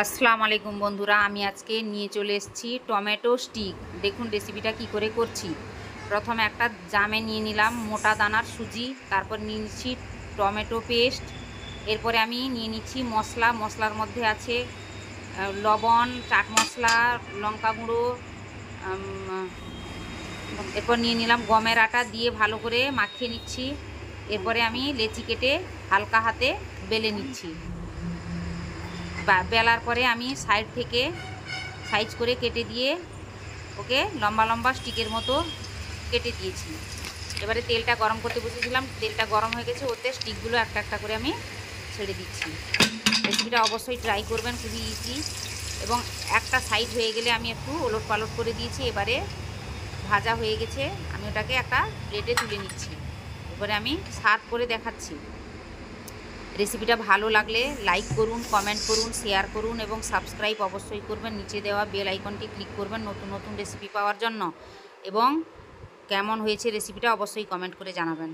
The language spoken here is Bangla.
আসসালামু আলাইকুম বন্ধুরা, আমি আজকে নিয়ে চলে এসেছি টমেটো স্টিক। দেখুন রেসিপিটা কি করে করছি। প্রথমে একটা জামে নিয়ে নিলাম মোটা দানার সুজি, তারপর নিয়ে নিচ্ছি টমেটো পেস্ট, এরপরে আমি নিয়ে নিচ্ছি মশলার মধ্যে আছে লবণ, চাট মশলা, লঙ্কা গুঁড়ো, এরপর নিয়ে নিলাম গমের আটা, দিয়ে ভালো করে মাখিয়ে নিচ্ছি। এরপরে আমি লেচি কেটে হালকা হাতে বেলে নিচ্ছি। বেলার পরে আমি সাইড থেকে সাইজ করে কেটে দিয়ে ওকে লম্বা লম্বা স্টিকের মতো কেটে দিয়েছি। এবারে তেলটা গরম করতে বসেছিলাম, তেলটা গরম হয়ে গেছে, ওতে স্টিকগুলো একটা একটা করে আমি ছেড়ে দিচ্ছি। রেসিপিটা অবশ্যই ট্রাই করবেন, খুবই ইজি। এবং একটা সাইড হয়ে গেলে আমি একটু ওলট পালট করে দিয়েছি। এবারে ভাজা হয়ে গেছে, আমি ওটাকে একটা প্লেটে তুলে নিচ্ছি। এবারে আমি সার্ভ করে দেখাচ্ছি। রেসিপিটা ভালো লাগলে লাইক করুন, কমেন্ট করুন, শেয়ার করুন এবং সাবস্ক্রাইব অবশ্যই করবেন। নিচে দেওয়া বেল আইকনটি ক্লিক করবেন নতুন নতুন রেসিপি পাওয়ার জন্য। এবং কেমন হয়েছে রেসিপিটা অবশ্যই কমেন্ট করে জানাবেন।